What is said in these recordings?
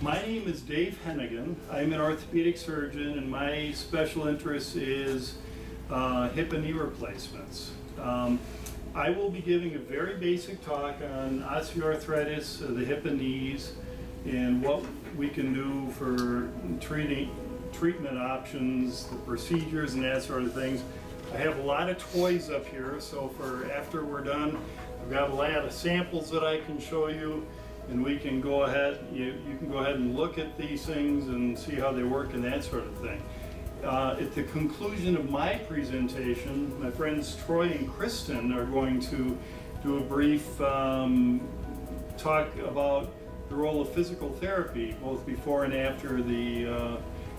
My name is Dave Henneghan. I'm an orthopedic surgeon and my special interest is hip and knee replacements. I will be giving a very basic talk on osteoarthritis of the hip and knees and what we can do for treatment options, the procedures and that sort of things. I have a lot of toys up here, so for after we're done, I've got a lot of samples that I can show you, and we can go ahead, you can go ahead and look at these things and see how they work and that sort of thing. At the conclusion of my presentation, my friends Troy and Kristen are going to do a brief talk about the role of physical therapy, both before and after the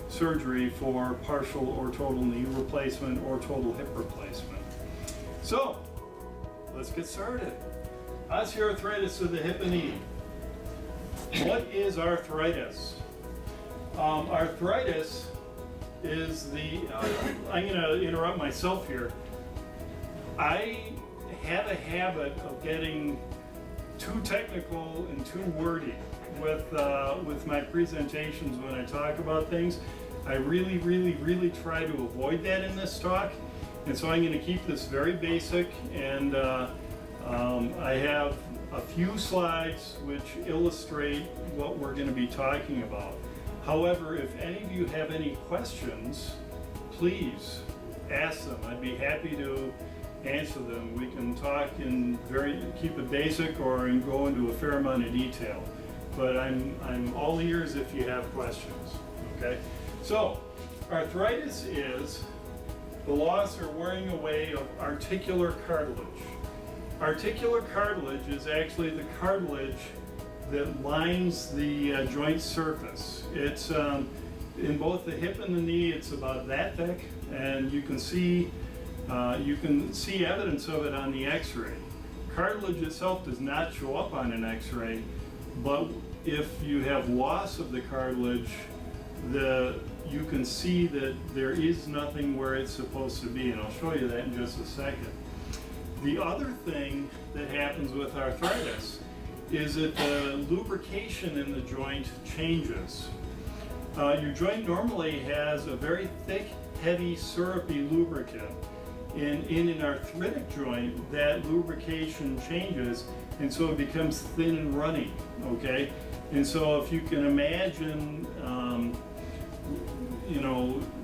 surgery for partial or total knee replacement or total hip replacement. So, let's get started. Osteoarthritis of the hip and knee. What is arthritis? Arthritis is the, I'm going to interrupt myself here. I have a habit of getting too technical and too wordy with my presentations when I talk about things. I really try to avoid that in this talk, and so I'm going to keep this very basic, and I have a few slides which illustrate what we're going to be talking about. However, if any of you have any questions, please ask them. I'd be happy to answer them. We can talk in keep it basic or go into a fair amount of detail. But I'm all ears if you have questions. Okay? So, arthritis is the loss or wearing away of articular cartilage. Articular cartilage is actually the cartilage that lines the joint surface. It's in both the hip and the knee. It's about that thick, and you can see evidence of it on the X-ray. Cartilage itself does not show up on an X-ray, but if you have loss of the cartilage, you can see that there is nothing where it's supposed to be, and I'll show you that in just a second. The other thing that happens with arthritis is that the lubrication in the joint changes. Your joint normally has a very thick, heavy, syrupy lubricant. In an arthritic joint, that lubrication changes, and so it becomes thin and runny, okay? And so if you can imagine,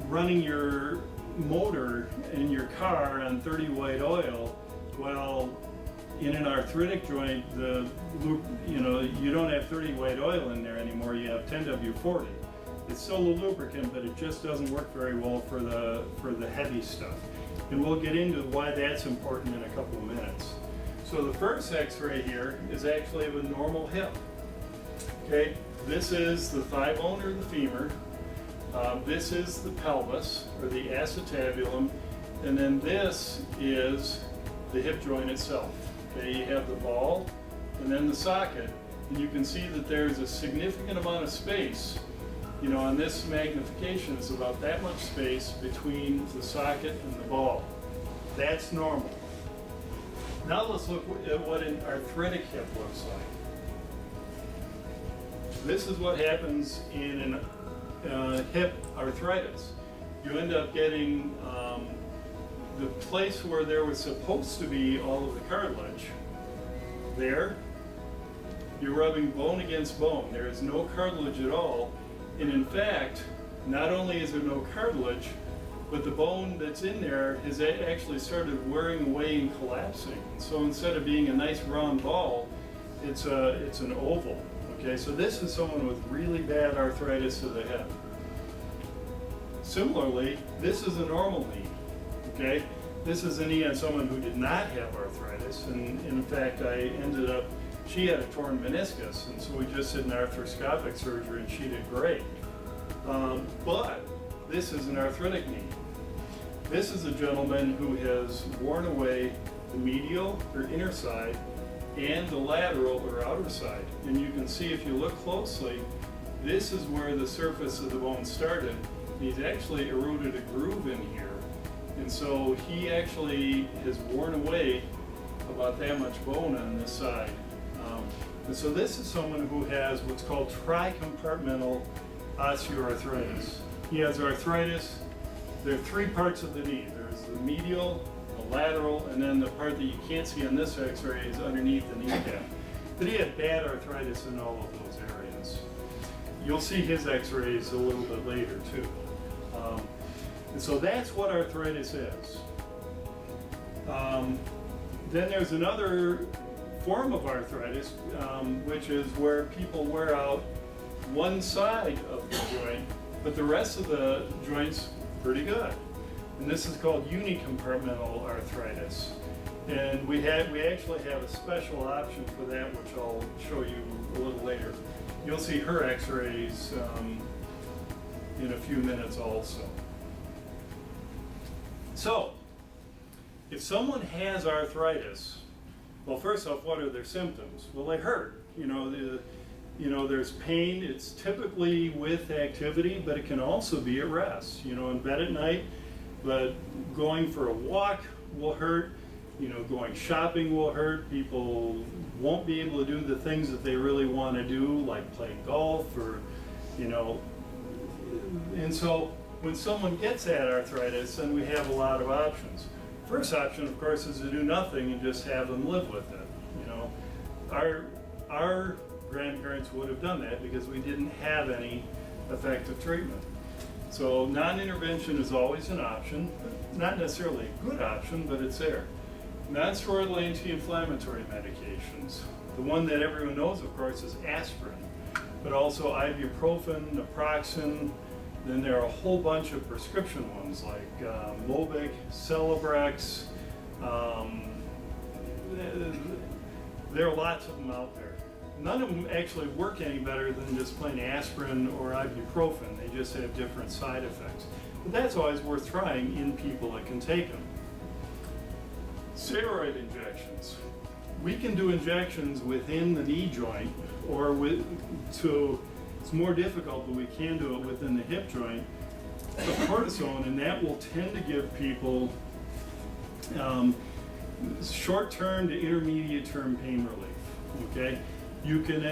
running your motor in your car on 30 white oil, well, in an arthritic joint, you don't have 30 white oil in there anymore, you have 10W40. It's still a lubricant, but it just doesn't work very well for the heavy stuff. And we'll get into why that's important in a couple of minutes. So the first X-ray here is actually of a normal hip. Okay, this is the thigh bone or the femur. This is the pelvis or the acetabulum, and then this is the hip joint itself. Okay, you have the ball and then the socket, and you can see that there's a significant amount of space. On this magnification, it's about that much space between the socket and the ball. That's normal. Now let's look at what an arthritic hip looks like. This is what happens in an hip arthritis. You end up getting the place where there was supposed to be all of the cartilage. There, you're rubbing bone against bone. There is no cartilage at all. And in fact, not only is there no cartilage, but the bone that's in there has actually started wearing away and collapsing. So instead of being a nice round ball, it's an oval. Okay, so this is someone with really bad arthritis of the hip. Similarly, this is a normal knee. Okay, this is a knee on someone who did not have arthritis, and in fact, she had a torn meniscus, and so we just did an arthroscopic surgery, and she did great. But this is an arthritic knee. This is a gentleman who has worn away the medial or inner side and the lateral or outer side. And you can see if you look closely, this is where the surface of the bone started. He's actually eroded a groove in here. And so he actually has worn away about that much bone on this side. And so this is someone who has what's called tricompartmental osteoarthritis. He has arthritis. There are three parts of the knee. There's the medial, the lateral, and then the part that you can't see on this x-ray is underneath the kneecap. But he had bad arthritis in all of those areas. You'll see his x-rays a little bit later too. And so that's what arthritis is. Then there's another form of arthritis, which is where people wear out one side of the joint, but the rest of the joint's pretty good. And this is called unicompartmental arthritis. And we actually have a special option for that, which I'll show you a little later. You'll see her x-rays in a few minutes also. So, if someone has arthritis, well, first off, what are their symptoms? Well, they hurt. There's pain. It's typically with activity, but it can also be at rest. In bed at night, but going for a walk will hurt. Going shopping will hurt. People won't be able to do the things that they really want to do, like play golf or, and so when someone gets that arthritis, then we have a lot of options. First option, of course, is to do nothing and just have them live with it. Our grandparents would have done that because we didn't have any effective treatment. So non-intervention is always an option, not necessarily a good option, but it's there. Non-steroidal anti-inflammatory medications. The one that everyone knows, of course, is aspirin, but also ibuprofen, naproxen. Then there are a whole bunch of prescription ones like Mobic, Celebrex. There are lots of them out there. None of them actually work any better than just plain aspirin or ibuprofen. They just have different side effects. But that's always worth trying in people that can take them. Steroid injections. We can do injections within the knee joint, or it's more difficult, but we can do it within the hip joint of cortisone, and that will tend to give people short-term to intermediate-term pain relief. Okay, you can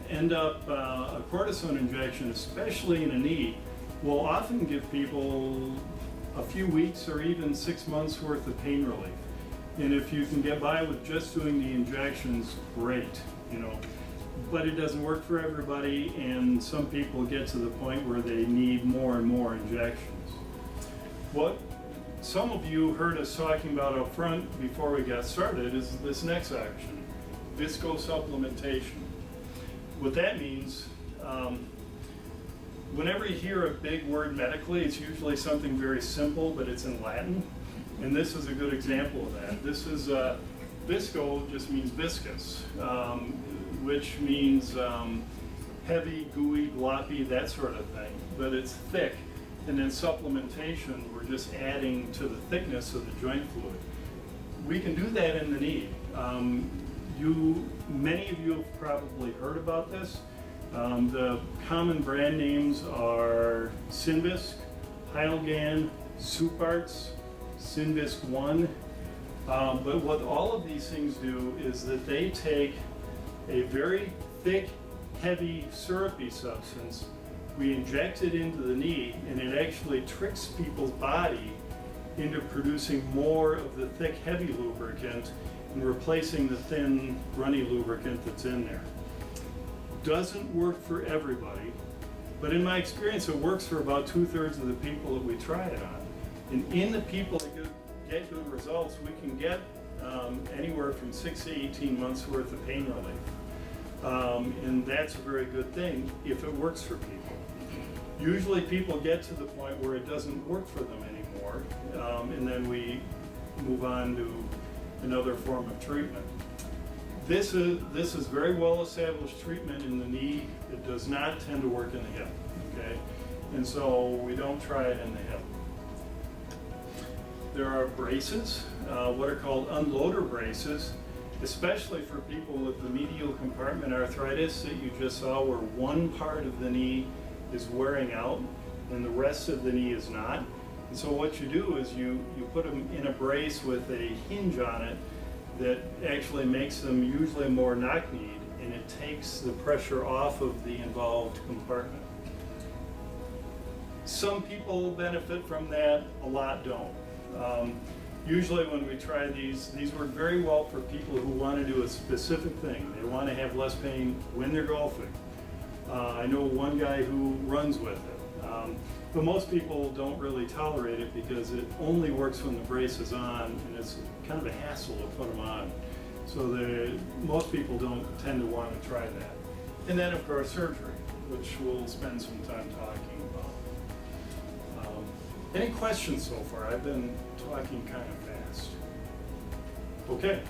end up a cortisone injection, especially in a knee, will often give people a few weeks or even 6 months worth of pain relief. And if you can get by with just doing the injections, great, But it doesn't work for everybody, and some people get to the point where they need more and more injections. What some of you heard us talking about up front before we got started is this next option, viscosupplementation. What that means, whenever you hear a big word medically, it's usually something very simple, but it's in Latin. And this is a good example of that. This is, visco just means viscous, which means heavy, gooey, gloppy, that sort of thing. But it's thick. And then supplementation, we're just adding to the thickness of the joint fluid. We can do that in the knee. Many of you have probably heard about this. The common brand names are Synvisc, Heilgan, Supartz, Synvisc 1. But what all of these things do is that they take a very thick, heavy, syrupy substance, we inject it into the knee, and it actually tricks people's body into producing more of the thick, heavy lubricant and replacing the thin, runny lubricant that's in there. Doesn't work for everybody, but in my experience, it works for about 2/3 of the people that we try it on. And in the people that get good results, we can get anywhere from 6 to 18 months worth of pain relief. And that's a very good thing if it works for people. Usually people get to the point where it doesn't work for them anymore, and then we move on to another form of treatment. This is very well established treatment in the knee. It does not tend to work in the hip, okay? And so we don't try it in the hip. There are braces, what are called unloader braces, especially for people with the medial compartment arthritis that you just saw, where one part of the knee is wearing out and the rest of the knee is not. And so what you do is you put them in a brace with a hinge on it that actually makes them usually more knock-kneed, and it takes the pressure off of the involved compartment. Some people benefit from that, a lot don't. Usually when we try these work very well for people who want to do a specific thing. They want to have less pain when they're golfing. I know one guy who runs with it, but most people don't really tolerate it because it only works when the brace is on, and it's kind of a hassle to put them on. So most people don't tend to want to try that. And then of course surgery, which we'll spend some time talking about. Any questions so far? I've been talking kind of fast. Okay.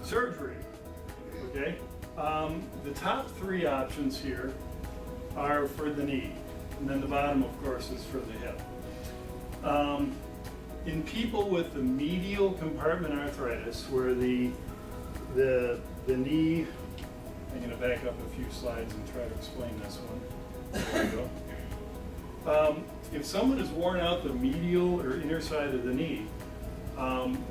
Surgery. Okay. The top three options here are for the knee, and then the bottom, of course, is for the hip. In people with the medial compartment arthritis, where the knee, I'm going to back up a few slides and try to explain this one. There we go. If someone has worn out the medial or inner side of the knee,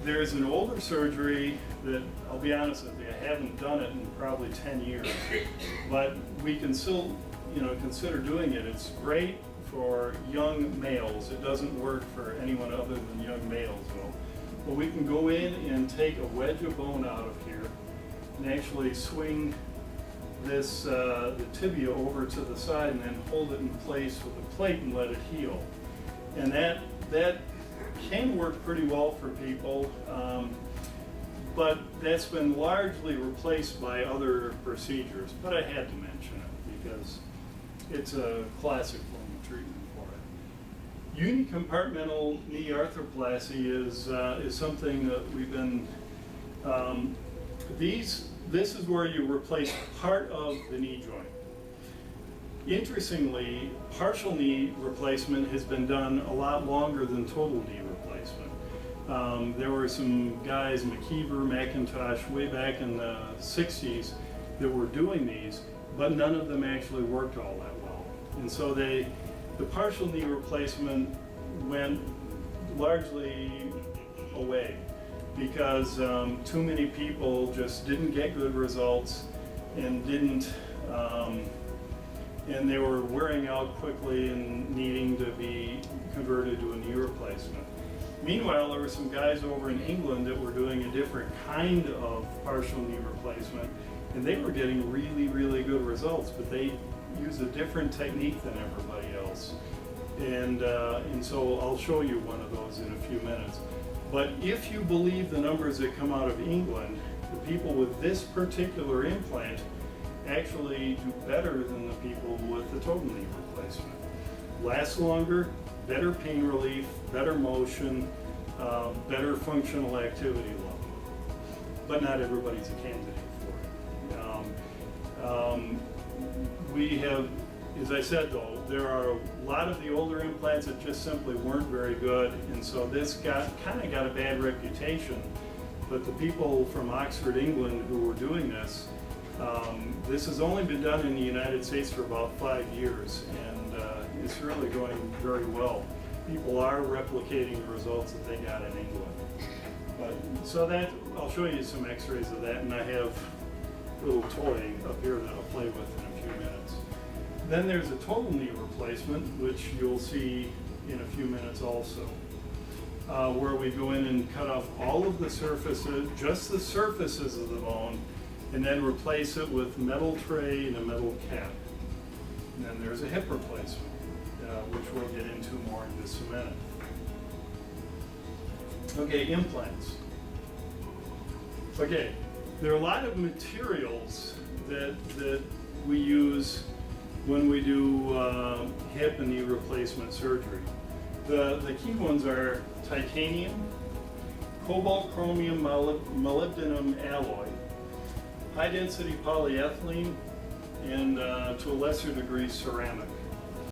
there's an older surgery that, I'll be honest with you, I haven't done it in probably 10 years, but we can still, consider doing it. It's great for young males. It doesn't work for anyone other than young males, though. But we can go in and take a wedge of bone out of here and actually swing this the tibia over to the side and then hold it in place with a plate and let it heal. And that can work pretty well for people, but that's been largely replaced by other procedures. But I had to mention it because it's a classic form of treatment for it. Unicompartmental knee arthroplasty is something that we've been this is where you replace part of the knee joint. Interestingly, partial knee replacement has been done a lot longer than total knee replacement. There were some guys, McKeever, McIntosh, way back in the 60s that were doing these, but none of them actually worked all that well. And so the partial knee replacement went largely away, because too many people just didn't get good results and and they were wearing out quickly and needing to be converted to a knee replacement. Meanwhile, there were some guys over in England that were doing a different kind of partial knee replacement, and they were getting really, really good results, but they used a different technique than everybody else. And so I'll show you one of those in a few minutes. But if you believe the numbers that come out of England, the people with this particular implant actually do better than the people with the total knee replacement. Lasts longer, better pain relief, better motion, better functional activity level. But not everybody's a candidate for it. We have, as I said though, there are a lot of the older implants that just simply weren't very good, and so this kind of got a bad reputation. But the people from Oxford, England, who were doing this, this has only been done in the United States for about 5 years, and it's really going very well. People are replicating the results that they got in England. So that, I'll show you some x-rays of that, and I have a little toy up here that I'll play with in a few minutes. Then there's a total knee replacement, which you'll see in a few minutes also, where we go in and cut off all of the surfaces, just the surfaces of the bone, and then replace it with metal tray and a metal cap. And then there's a hip replacement, which we'll get into more in just a minute. Okay, implants. Okay, there are a lot of materials that we use when we do hip and knee replacement surgery. The key ones are titanium, cobalt chromium molybdenum alloy, high density polyethylene, and to a lesser degree ceramic.